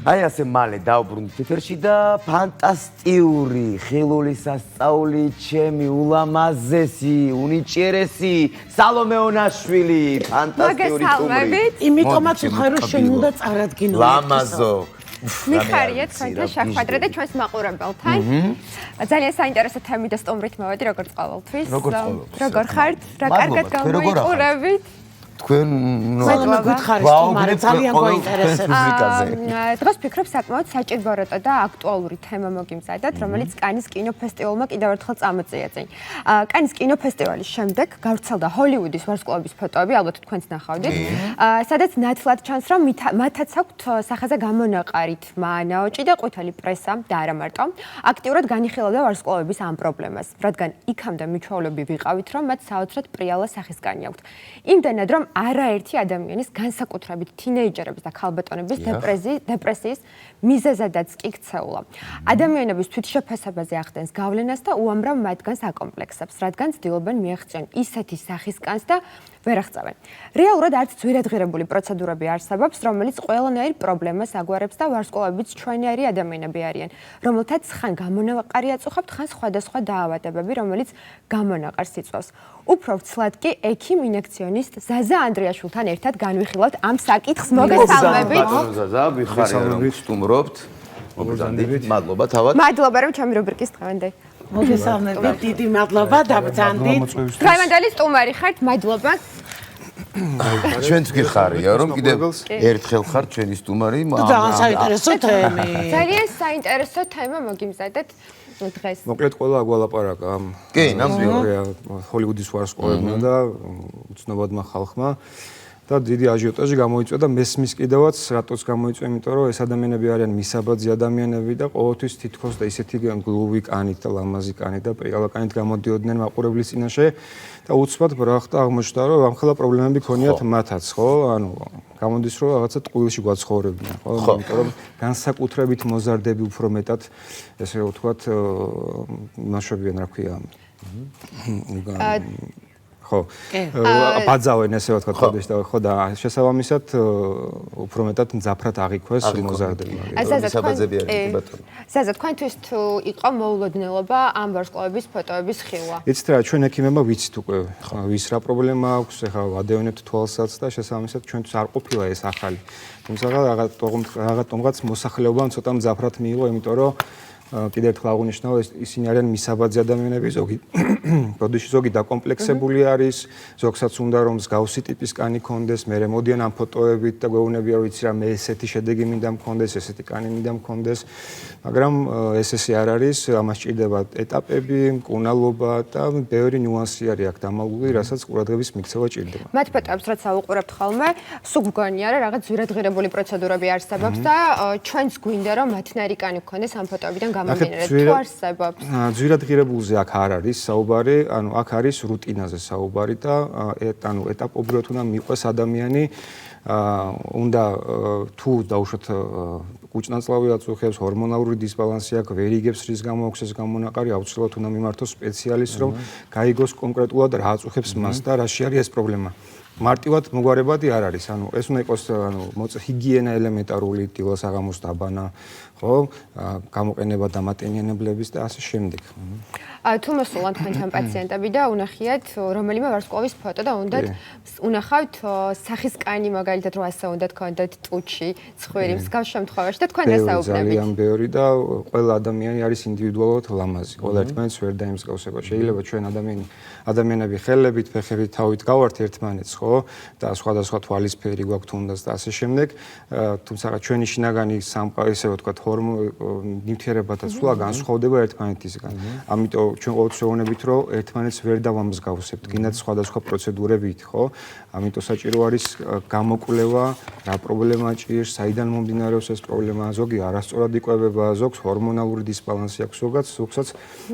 აი ასე მალე დავბრუნდით ეთერში და ფანტასტიკური ხილული სასწაული ჩემი ულამაზესი, უნიჭიერესი სალომე ონაშვილი, ფანტასტიკური სტუმრი. იმიტომაც ვხარ რომ შენ უნდა წარადგინო. ლამაზო. მიხარია თქვენთან შეხვედრა და ჩვენს მაყურებელთან. ძალიან საინტერესო თემი და სტუმრით მოვედი როგორც ყოველთვის. როგორ ხართ? რა კარგად გამოიყურებით? თქვენ გითხარით თუმცა ძალიან გვაინტერესებს. დღეს ვფიქრობ საკმაოდ საჭიროა და აქტუალური თემა მოგიმზადოთ, რომელიც კანის კინოფესტივალმა კიდევ ერთხელ წამოწია წინ. კანის კინოფესტივალის შემდეგ გავრცელდა ჰოლივუდის ვარსკვლავების ფოტოები, ალბათ თქვენც ნახავდით, სადაც ნათლად ჩანს, რომ მათაც აქვთ სახაზე გამონაყარით მანაოჭი და ყვითელი პრესა და არა მარტო. აქტიურად განიხილავდა ვარსკვლავების ამ პრობლემას, რადგან იქამდე მიჩვეულები ვიყავით, რომ მათ საოცრად პრიალა სახისგანი აქვთ. იმდენად რომ არაერთი ადამიანის განსაკუთრებით თინეიჯერების და ქალბატონების დეპრესიის მიზეზადაც კი ქცეულა. ადამიანების თვითშეფასებაზე ახდენს გავლენას და უამრავ მათგანს აკომპლექსებს, რადგან ცდილობენ მიაღწიონ ისეთი სახისგანს და ვერ აღწევენ. რეალურად არც ძვირადღირებული პროცედურები არსებობს, რომელიც ყველანაირ პრობლემას აგვარებს და ვარსკვლავებიც ჩვენიერი ადამიანები არიან, რომელთაც ხან გამონაყარი აწუხებთ, ხან სხვადასხვა დაავადებები, რომელიც გამონაყარს იწვევს. უფრო ვცლად კი ექიმ ინექციონისტ ზაზა ანდრიაშვილთან ერთად განვიხილავთ ამ საკითხს. მოგესალმებით. ზაზა, ვიხარია რომ სტუმრობთ. მოგესალმებით. მადლობა თავად. მადლობა რომ ჩემი რუბრიკის დღევანდელი. მოგესალმებით, დიდი მადლობა, დაბრძანდით. დღევანდელი სტუმარი ხართ, მადლობა. ჩვენც გიხარია რომ კიდევ ერთხელ ხართ ჩვენი სტუმარი. ძალიან საინტერესო თემი. ძალიან საინტერესო თემა მოგიმზადეთ. დღეს. მოკლედ ყველა აგვალაპარაკა ამ ჰოლივუდის ვარსკვლავებმა და უცნობადმა ხალხმა და დიდი აჟიოტაჟი გამოიწვია და მესმის კიდევაც რატოც გამოიწვია, იმიტომ რომ ეს ადამიანები არიან მისაბაძი ადამიანები და ყოველთვის თითქოს და ისეთი გლუვი კანით და ლამაზი კანით და პრიალა კანით გამოდიოდნენ მაყურებლის წინაშე და უცბად ბრახტა აღმოჩნდა რომ ამხელა პრობლემები ქონიათ მათაც, ხო? ანუ გამოდის რომ რაღაცა ტყუილში გვაცხოვრებდნენ, ხო? იმიტომ რომ განსაკუთრებით მოზარდები უფრო მეტად ესე ვთქვათ ნაშვებიან, რა ქვია. ხო. ბაძავენ ესე ვთქვათ ხოდეს და ხო და შესაბამისად უფრო მეტად მძაფრად აღიქვეს მოზარდები. მისაბაძები არიან ბატონო. ზაზა, თქვენთვის თუ იყო მოულოდნელობა ამ ვარსკვლავების ფოტოების ხილვა? იცით რა, ჩვენ ექიმებმა ვიცით უკვე ვის რა პრობლემა აქვს, ეხლა ვადევნებთ თვალსაც და შესაბამისად ჩვენთვის არ ყოფილა ეს ახალი. თუმცა რაღაცა მოსახლეობამ ცოტა მძაფრად მიიღო, იმიტომ რომ კიდევ ერთხელ აღნიშნავ, ისინი არიან მისაბაძი ადამიანები, ზოგი დაკომპლექსებული არის, ზოგსაც უნდა რომ მსგავსი ტიპის კანი ქონდეს, მერე მოდიან ამ ფოტოებით და გვეუბნებიან, რომ იცი რა, მე ესეთი შედეგი მინდა მქონდეს, ესეთი კანი მინდა მქონდეს, მაგრამ ესე არ არის, ამას ჭირდება ეტაპები, მკურნალობა და ბევრი ნიუანსი არის აქ დამალული, რასაც ყურადღების მიქცევა ჭირდება. მათ ფოტოებს როცა უყურებთ ხოლმე, სულ გგონია რა რაღაც ძვირადღირებული პროცედურები არსებობს და ჩვენც გვინდა რომ მათნაირი კანი გქონდეს ამ ფოტოებიდან გამომდინარე, თუ არსებობს. ძვირადღირებულზე აქ არ არის საუბარი, ანუ აქ არის რუტინაზე საუბარი და ანუ ეტაპობრივად უნდა მიყვეს ადამიანი, უნდა თუ დაუშვათ კუჭნაწლავი აწუხებს, ჰორმონალური დისბალანსი აქვს, ვერ იგებს რის გამო აქვს ეს გამონაყარი, აუცილებლად უნდა მიმართოს სპეციალისტს, რომ გაიგოს კონკრეტულად რა აწუხებს მას და რაში არის ეს პრობლემა. მარტივად მოგვარებადი არ არის, ანუ ეს უნდა იყოს ჰიგიენა ელემენტარული, დილა-საღამოს დაბანა, ხო, გამოყენება დამატენიანებლების და ასე შემდეგ. თუ მოსულან თქვენთან პაციენტები და უნახიათ რომელიმე ვარსკვლავის ფოტო და უნახავთ სახის კანი მაგალითად რომ ასე უნდა გქონდეთ ტუჩი, ცხვირი, მსგავს შემთხვევაში და თქვენ ესაუბრებით. ძალიან ბევრი და ყველა ადამიანი არის ინდივიდუალურად ლამაზი. ყველა ერთმანეთს ვერ დაიმსგავსება. შეიძლება ჩვენ ადამიანები ხელებით, ფეხებით, თავით გავართ ერთმანეთს, ხო? და სხვადასხვა თვალისფერი გვაქვს თუნდაც და ასე შემდეგ. თუმცა ჩვენი შინაგანი ესე ვთქვათ ნივთიერებათა სულა განსხვავდება ერთმანეთისგან. ამიტომ ჩვენ ყოველთვის ვეუბნებით, რომ ერთმანეთს ვერ დავამსგავსებთ, გინდათ სხვადასხვა პროცედურებით, ხო? ამიტომ საჭირო არის გამოკვლევა, რა პრობლემა ჭირს, საიდან მომდინარეობს ეს პრობლემა, ზოგი არასწორად იკვებება, ზოგს ჰორმონალური დისბალანსი აქვს, ზოგსაც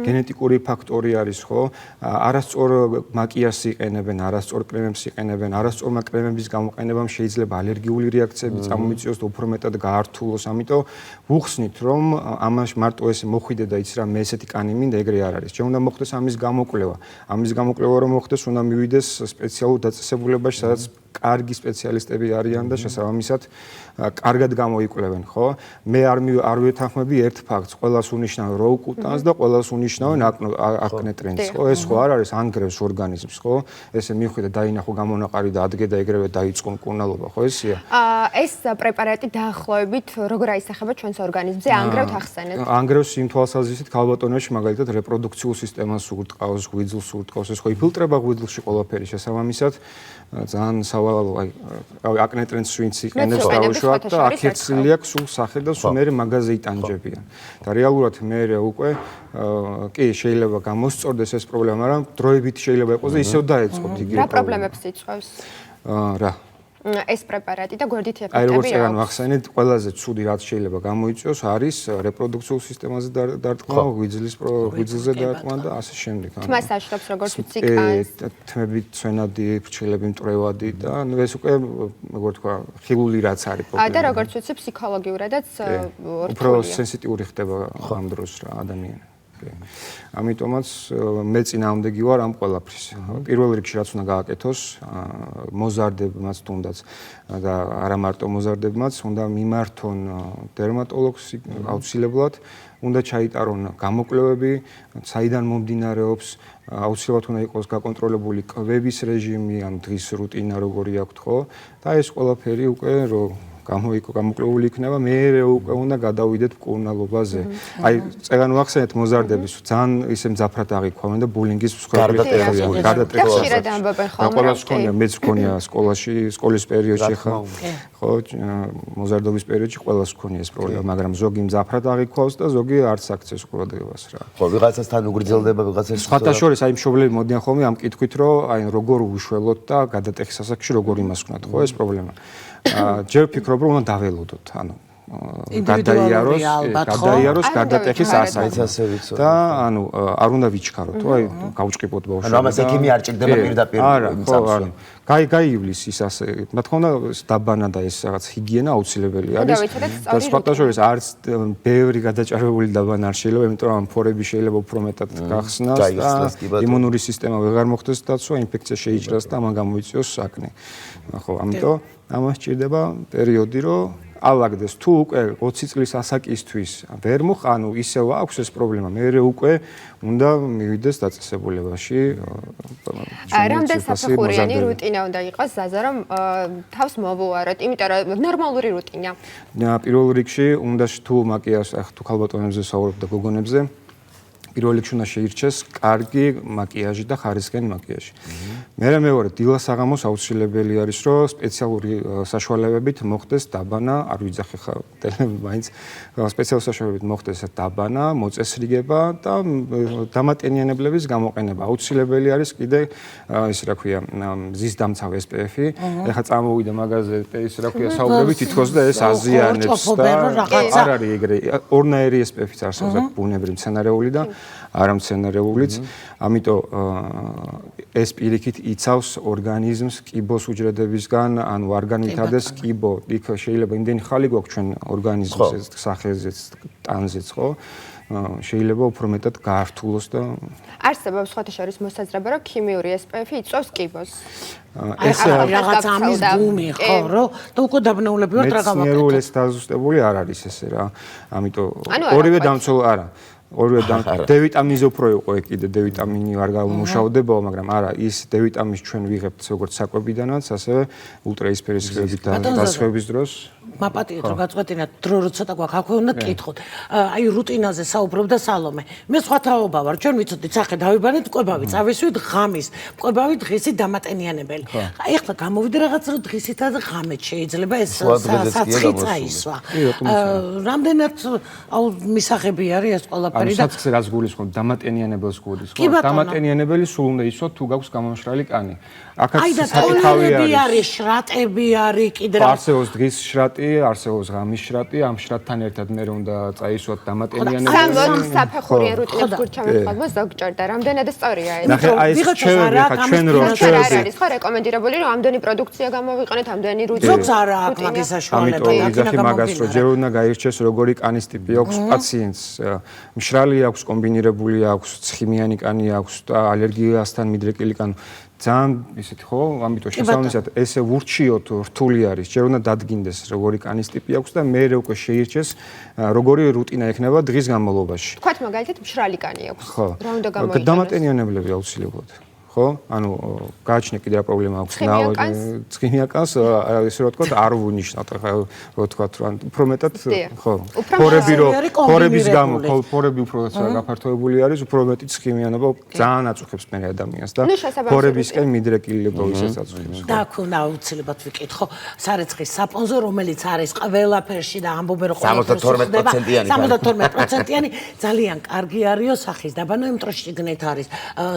გენეტიკური ფაქტორი არის, ხო? არასწორ მაკიაჟს იყენებენ, არასწორ კრემებს იყენებენ, არასწორმა კრემების გამოყენებამ შეიძლება ალერგიული რეაქციები წამოიწიოს და უფრო მეტად გაართულოს, ამიტომ ვუხსნით, რომ ამაში მარტო ეს მოხვიდე და იცი რა, მე ესეთი კანი მინდა, ეგრე არ არის. ჩვენ უნდა მოხდეს ამის გამოკვლევა. ამის გამოკვლევა რომ მოხდეს, უნდა მივიდეს სპეციალურ დაწესებულებაში, სადაც კარგი სპეციალისტები არიან და შესაბამისად კარგად გამოიკვლევენ, ხო? მე არ ვეთანხმები ერთ ფაქტს, ყველას უნიშნავენ რო უკუტანს და ყველას უნიშნავენ აკნე ტრენდს, ხო? ეს ხო არ არის ანგრევს ორგანიზმს, ხო? ესე მივხვდა დაინახო გამონაყარი და ადგე და ეგრევე დაიწყო მკურნალობა, ხო ესეა? ეს პრეპარატი დაახლოებით როგორ აისახება ჩვენს ორგანიზმზე? ანგრევთ ახსენეთ. ანგრევს იმ თვალსაზრისით ქალბატონებში მაგალითად რეპროდუქციულ სისტემას უღრტყავს, ღვიძლს უღრტყავს, ეს ხო იფილტრება ღვიძლში ყველაფერი შესაბამისად ძალიან სავალალო აკნე ტრენდს ვინც იყენებს დაუშვათ და აქეცილი აქვს სულ სახე და სულ მერე მაგაზე იტანჯებიან. და რეალურად მერე უკვე კი შეიძლება გამოსწორდეს ეს პრობლემა, მაგრამ დროებით შეიძლება იყოს და ისევ დაეწყოთ იგივე. რა პრობლემებს იწვევს? რა ეს პრეპარატი და გვერდითი აი როგორც ეფექტები ეგან ვახსენეთ, ყველაზე ცუდი რაც შეიძლება გამოიწვიოს არის რეპროდუქციულ სისტემაზე დარტყმა, ღვიძლზე დარტყმა და ასე შემდეგ. თმას აშლობს როგორც ვიცი კანს. თმები ცვენადი, ფრჩხილები მტრევადი და ეს უკვე როგორ თქვა, ხილული რაც არის პრობლემა. და როგორც ვიცი ფსიქოლოგიურადაც უფრო სენსიტიური ხდება ამ დროს რა ადამიანი. ამიტომაც მე წინააღმდეგი ვარ ამ ყველაფრის. პირველ რიგში რაც უნდა გააკეთოს მოზარდებმაც თუნდაც და არა მარტო მოზარდებმაც უნდა მიმართონ დერმატოლოგს აუცილებლად, უნდა ჩაიტარონ გამოკვლევები, საიდან მომდინარეობს, აუცილებლად უნდა იყოს გაკონტროლებული კვების რეჟიმი, ან დღის რუტინა როგორი აქვთ, ხო? და ეს ყველაფერი უკვე გამოკვლეული იქნება, მე უკვე უნდა გადავიდეთ მკურნალობაზე. აი, წეგან ვახსენეთ მოზარდების, ძალიან ისე მძაფრად აღიქვამენ და ბულინგის მსხვერპლი ხდებიან. გადატრიალს. ხშირად ამბობენ ხოლმე. ყველას ქონია, მეც ქონია სკოლაში, სკოლის პერიოდში ხა. ხო, მოზარდობის პერიოდში ყველას ქონია ეს პრობლემა, მაგრამ ზოგი მძაფრად აღიქვავს და ზოგი არც აქცევს ყურადღებას რა. ხო, ვიღაცასთან უგრძელდება, ვიღაცას სხვათა შორის აი მშობლები მოდიან ხოლმე ამ კითხვით, რომ აი როგორ უშველოთ და გადატეხის ასაკში როგორ იმას ვქნათ, ხო ეს პრობლემა. ჯერ ვფიქრობ, რომ უნდა დაველოდოთ, ანუ გადაიაროს გადატეხის ასაკი და ანუ არ უნდა ვიჩქაროთ, აი გავჭყიპოთ ბავშვები. ანუ ამას ექიმი არ ჭირდება პირდაპირ წამსვლა. გაიივლის ის ასე, რა თქმა უნდა, დაბანა და ეს რაღაც ჰიგიენა აუცილებელი არის. და სხვათა შორის არც ბევრი გადაჭარბებული დაბანა არ შეიძლება, იმიტომ რომ ფორები შეიძლება უფრო მეტად გახსნას და იმუნური სისტემა ვეღარ მოხდეს დაცვა, ინფექცია შეიჭრას და ამან გამოიწვიოს აკნე. ხო, ამიტომ ამას ჭირდება პერიოდი, რომ ალაგდეს. თუ უკვე 20 წლის ასაკისთვის ვერ მოხანუ, ისევ აქვს ეს პრობლემა. მე უკვე უნდა მივიდეს დაწესებულებაში. რამდენ საფეხურიანი რუტინა უნდა იყოს ზაზა, რომ თავს მოვუაროთ, იმიტომ რომ ნორმალური რუტინა. პირველ რიგში უნდა თუ მაკიაჟს, თუ ქალბატონებზე საუბრობ და გოგონებზე, პირველ რიგში უნდა შეირჩეს კარგი მაკიაჟი და ხარისხიანი მაკიაჟი. მეორე დილა-საღამოს აუცილებელი არის, რომ სპეციალური საშუალებებით მოხდეს დაბანა, არ ვიძახე ხა მაინც სპეციალური საშუალებებით მოხდეს დაბანა, მოწესრიგება და დამატენიანებლების გამოყენება. აუცილებელი არის კიდე ის რა ქვია, მზის დამცავ SPF-ი. ეხლა წამოვიდა მაგაზე ის რა ქვია, საუბრები თითქოს და ეს აზიანებს და არ არის ეგრე. ორნაირი SPF-იც არსებობს, ბუნებრივი მცენარეული და არამცენარეულიც. ამიტომ ეს პირიქით იცავს ორგანიზმს კიბოს უჯრედებისგან, ანუ არ განვითარდეს კიბო. იქ შეიძლება იმდენი ხალი გვაქვს ჩვენ ორგანიზმის სახეზეც, ტანზეც, ხო? შეიძლება უფრო მეტად გაართულოს და არსებობს სხვათა შორის მოსაზრება, რომ ქიმიური SPF იწვევს კიბოს. ეს რაღაც ამის ბუმი ხო, რომ და უკვე დაბნეულები ვართ რა გავაკეთოთ. მეცნიერულ ეს დაზუსტებული არ არის ესე რა. ამიტომ ორივე დამცველ არა. ორივე D ვიტამინზე უფრო იყო კიდე D ვიტამინი არ გამუშავდება, მაგრამ არა, ის D ვიტამინს ჩვენ ვიღებთ როგორც საკვებიდანაც, ასევე ультраისფერისხმებით დასხების დროს. მაპატიეთ რომ გაწყვეტინათ დრო რო ცოტა გვაქვს, აქვე უნდა გკითხოთ. აი რუტინაზე საუბრობდა სალომე. მე სხვათაობა ვარ, ჩვენ ვიცოდით სახე დავიბანეთ კვებავი, წავისვით ღამის, კვებავი დღისით დამატენიანებელი. აი ახლა გამოვიდა რაღაც რომ დღისითაც ღამეთ შეიძლება ეს საცხი წაისვა. რამდენად აუ მისაღები არის ეს ყველაფერი. ანუ საცხზე რაც გულისხმობ, დამატენიანებელს გულისხმობ. დამატენიანებელი სულ უნდა ისვათ თუ გაქვს გამომშრალი კანი. აქაც საკითხავი არის, შრატები არის, კიდე რა. არსებობს დღის შრატი, არსებობს ღამის შრატი, ამ შრატთან ერთად მე უნდა წაისვათ დამატენიანებელი. სამბოლო საფეხურიან რუტინებს გურჩამეთქვა ზოგჯერ და რამდენად სწორია ეს? ნახე, აი ეს ჩვენ რო არის ხო რეკომენდირებული რომ ამდენი პროდუქცია გამოვიყენეთ, ამდენი რუტინა. ზოგს არა აქვს მაგის საშუალება. ამიტომ ვიზახი მაგას რომ ჯერ უნდა გაირჩეს როგორი კანის ტიპი აქვს პაციენტს. მშრალი აქვს, კომბინირებული აქვს, ცხიმიანი კანი აქვს და ალერგიასთან მიდრეკილი კანი. ძალიან ისეთი ხო, ამიტომ შესაბამისად ესე ვურჩიოთ რთული არის, ჯერ უნდა დადგინდეს როგორი კანის ტიპი აქვს და მე უკვე შეირჩეს როგორი რუტინა ექნება დღის განმავლობაში. თქვათ მაგალითად მშრალი კანი აქვს. ხო. რა უნდა გამოიყენოს? დამატენიანებლები აუცილებლად. ხო? ანუ გააჩნია კიდე რა პრობლემა აქვს ცხიმია კანს, ესე რომ ვთქვათ, არ ვუნიშნავთ, ახლა რო ვთქვათ, რომ უფრო მეტად ხო. ფორების გამო, ფორები უფრო გაფართოებული არის, უფრო მეტი ცხიმიანობა ძალიან აწუხებს მე ადამიანს და ფორებისკენ მიდრეკილება ისეც აწუხებს. და ქუნა აუცილებლად ვიკითხო, სარეცხის საპონზო, რომელიც არის ყველაფერში და ამბობენ რომ 72%-იანი 72%-იანი ძალიან კარგი არისო სახის დაბანო იმ დროს შიგნით არის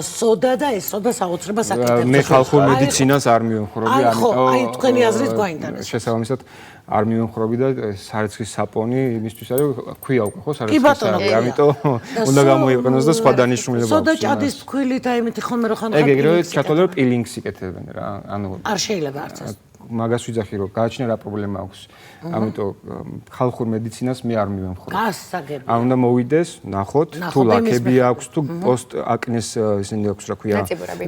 სოდა და ეს და საოცრებას აკეთებს. მე ხალხურ მედიცინას არ მივემხრობი, აი თქვენი აზრით გვაინტერესებს. შესაბამისად არ მივემხრობი და სარეცხის საპონი იმისთვის არის ქვია უკვე ხო სარეცხის საპონი, ამიტომ უნდა გამოიყენოს და სხვა დანიშნულება აქვს. სოდა ჭადის ფქვილით აი მეთი ხოლმე რო ხან ეგრევე ჩათვალე რომ პილინგს იკეთებენ რა, ანუ არ შეიძლება არც ეს. მაგას ვიძახი რომ გააჩნია რა პრობლემა აქვს. ამიტომ ხალხურ მედიცინას მე არ მივემხრობ. გასაგებია. არ უნდა მოვიდეს, ნახოთ, თუ ლაქები აქვს, თუ პოსტ აკნეს ისინი აქვს, რა ქვია,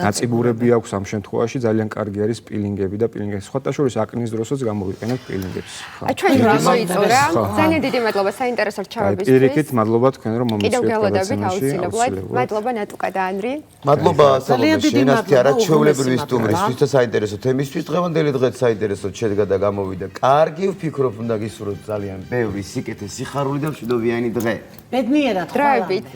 ნაწიბურები აქვს ამ შემთხვევაში ძალიან კარგი არის პილინგები და პილინგები. სხვათა შორის აკნის დროსაც გამოვიყენებთ პილინგებს. აი ჩვენ რა მოიწურა? ძალიან დიდი მადლობა საინტერესო რჩევებისთვის. პირიქით მადლობა თქვენ რომ კიდევ მომისვეთ გელოდებით აუცილებლად. მადლობა ნატუკა და ანრი. მადლობა სალომე შენასთი არაჩვეულებრივი სტუმრისთვის და საინტერესო თემისთვის დღევანდელი დღეც საინტერესო შედგა და გამოვიდა. კარგი ვფიქრობ უნდა გისურვოთ ძალიან ბევრი სიკეთე, სიხარული და მშვიდობიანი დღე. ბედნიერად დროებით.